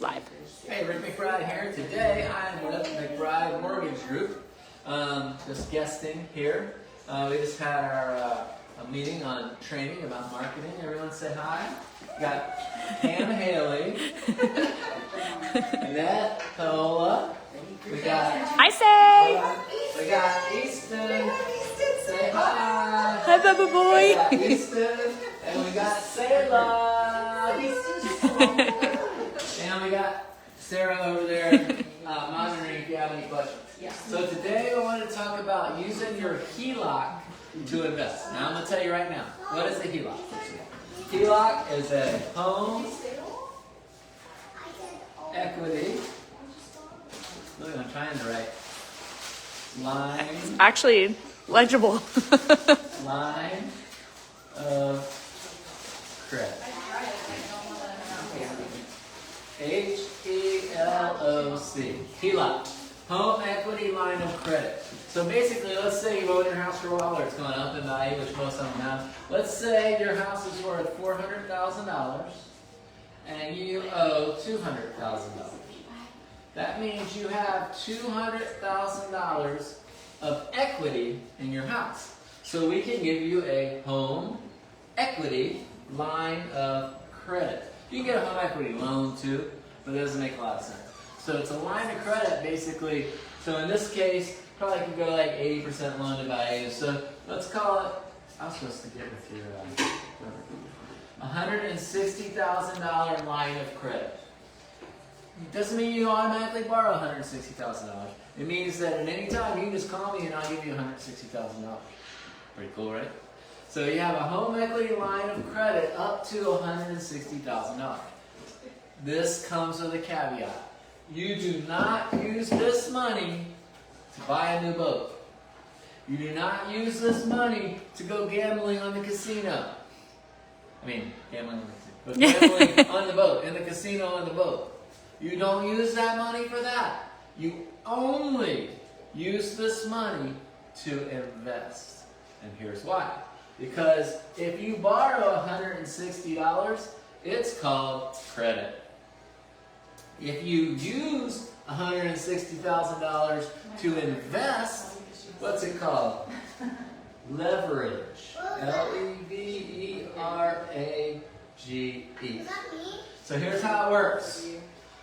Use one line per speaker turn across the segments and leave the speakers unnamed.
live.
Hey, Rick McBride here. Today I'm with McBride Mortgage Group, just guesting here. We just had our a meeting on training about marketing. Everyone say hi. We got Pam Haley, Annette Paola. We got
Hi, Say.
We got Easton. Say hi.
Hi, Bubba
We
Boy.
got Easton, and we got Sarah. And we got Sarah over there monitoring if you have any questions.
Yeah.
So today I want to talk about using your HELOC to invest. Now I'm going to tell you right now, what is a HELOC? HELOC is a home equity. Look, I'm trying to write. Line
Actually, legible.
line of credit. HELOC. HELOC. Home equity line of credit. So basically, let's say you've owned your house for a while, or it's gone up in value, which most of them have. Let's say your house is worth $400,000 and you owe $200,000. That means you have $200,000 of equity in your house. So we can give you a home equity line of credit. You can get a home equity loan too, but it doesn't make a lot of sense. So it's a line of credit basically. So in this case, probably could go like 80% loan to value. So let's call it, I was supposed to get with your $160,000 line of credit. It doesn't mean you automatically borrow $160,000. It means that at any time you can just call me and I'll give you $160,000. Pretty cool, right? So you have a home equity line of credit up to $160,000. This comes with a caveat. You do not use this money to buy a new boat. You do not use this money to go gambling on the casino. I mean, gambling on the casino. But gambling on the boat, in the casino on the boat. You don't use that money for that. You only use this money to invest. And here's why. Because if you borrow $160, it's called credit. If you use $160,000 to invest, what's it called? Leverage. L-E-V-E-R-A-G-E. So here's how it works.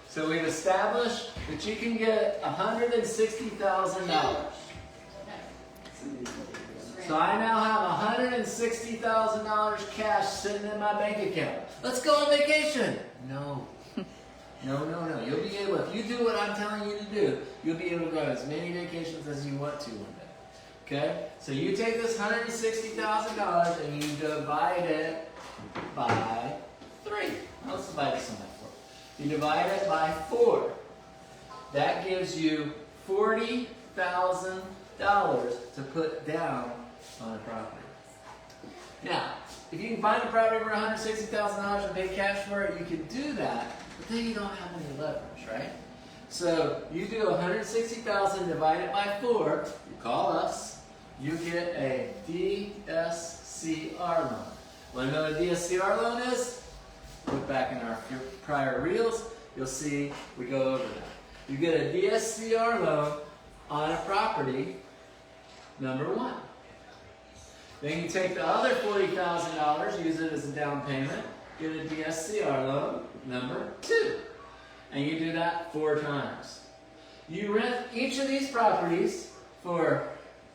So we've established that you can get $160,000. So I now have $160,000 cash sitting in my bank account. Let's go on vacation. No. No. You'll be able, if you do what I'm telling you to do, you'll be able to go on as many vacations as you want to one day. Okay? So you take this $160,000 and you divide it by 3. Let's divide this one by 4. You divide it by 4. That gives you $40,000 to put down on a property. Now, if you can find a property for $160,000 and pay cash for it, you can do that, but then you don't have any leverage, right? So you do $160,000 divided by 4, you call us, you get a DSCR loan. Want to know what a DSCR loan is? Look back in our prior reels, you'll see we go over that. You get a DSCR loan on a property, number 1. Then you take the other $40,000, use it as a down payment, get a DSCR loan, number 2. And you do that 4 times. You rent each of these properties for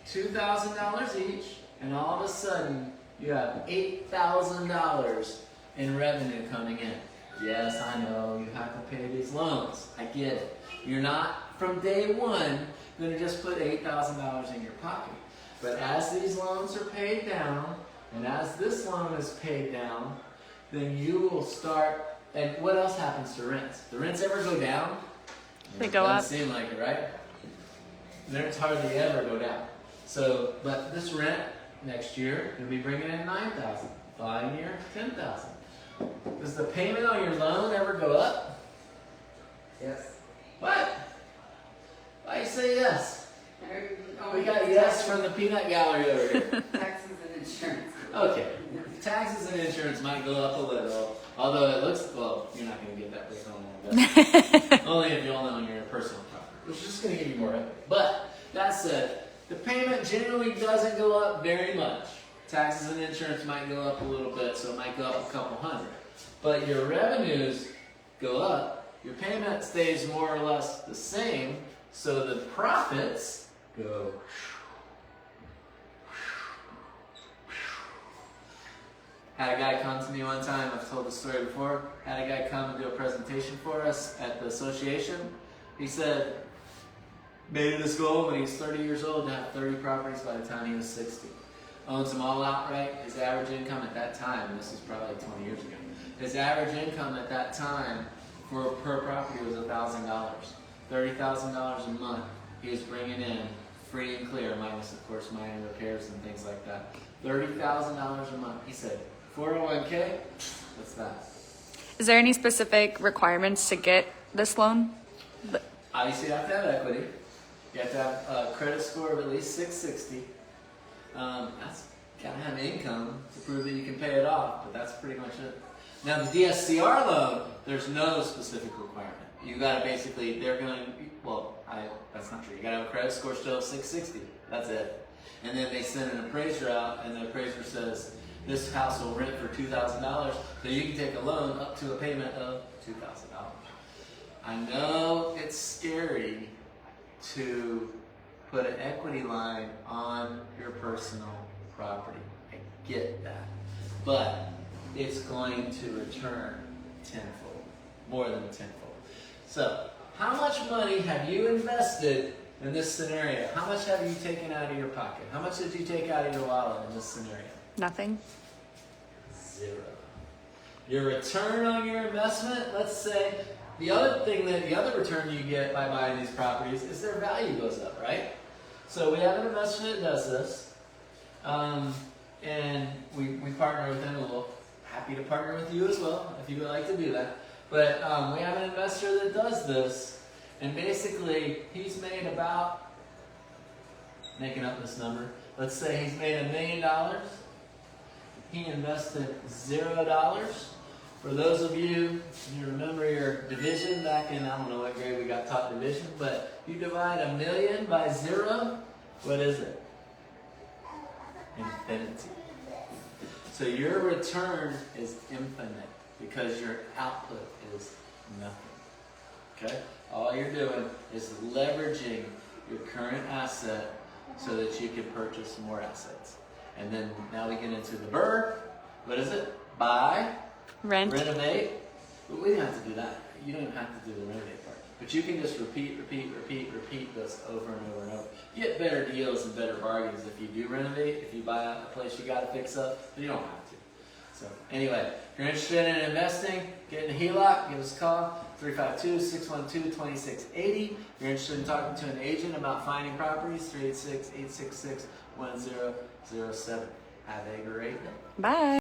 $2,000 each, and all of a sudden you have $8,000 in revenue coming in. Yes, I know, you have to pay these loans. I get it. You're not, from day one, going to just put $8,000 in your pocket. But as these loans are paid down, and as this loan is paid down, then you will start, and what else happens to rents? Do rents ever go down?
They go up.
Doesn't seem like it, right? Rents hardly ever go down. So, but this rent next year, you'll be bringing in $9,000. Following year, $10,000. Does the payment on your loan ever go up?
Yes.
What? Why you say yes? We got yes from the peanut gallery over here.
Taxes and insurance.
Okay. Taxes and insurance might go up a little, although it looks, well, you're not going to get that based on investment. Only if you only own your personal property, which is just going to give you more equity. But that said, the payment generally doesn't go up very much. Taxes and insurance might go up a little bit, so it might go up a couple hundred. But your revenues go up, your payment stays more or less the same, so the profits go. Had a guy come to me one time, I've told this story before, had a guy come and do a presentation for us at the association. He said, made it his goal when he was 30 years old to have 30 properties by the time he was 60. Owns them all outright. His average income at that time, and this is probably 20 years ago, his average income at that time per property was $1,000. $30,000 a month he was bringing in free and clear, minus of course minor repairs and things like that. $30,000 a month. He said, 401k, what's that?
Is there any specific requirements to get this loan?
Obviously you have to have equity. You have to have a credit score of at least 660. That's gotta have income to prove that you can pay it off, but that's pretty much it. Now the DSCR loan, there's no specific requirement. You gotta basically, that's not true. You gotta have a credit score still of 660. That's it. And then they send an appraiser out, and the appraiser says, this house will rent for $2,000, so you can take a loan up to a payment of $2,000. I know it's scary to put an equity line on your personal property. I get that. But it's going to return tenfold, more than tenfold. So, how much money have you invested in this scenario? How much have you taken out of your pocket? How much did you take out of your wallet in this scenario?
Nothing.
0. Your return on your investment, let's say, the other return you get by buying these properties is their value goes up, right? So we have an investor that does this, and we partner with them. We're happy to partner with you as well, if you would like to do that. But we have an investor that does this, and basically he's made about, making up this number, let's say he's made $1 million. He invested $0. For those of you remember your division back in, I don't know what grade we got taught division, but you divide 1 million by 0, what is it? Infinity. So your return is infinite because your output is nothing. Okay? All you're doing is leveraging your current asset so that you can purchase more assets. And then now we get into the verb. What is it? Buy.
Rent.
Renovate. But we don't have to do that. You don't even have to do the renovate part. But you can just repeat this over and over and over. You get better deals and better bargains if you do renovate, if you buy a place you got to fix up, but you don't have to. So anyway, if you're interested in investing, get in a HELOC, give us a call, 352-612-2680. If you're interested in talking to an agent about finding properties, 386-866-1007. Have a great day.
Bye.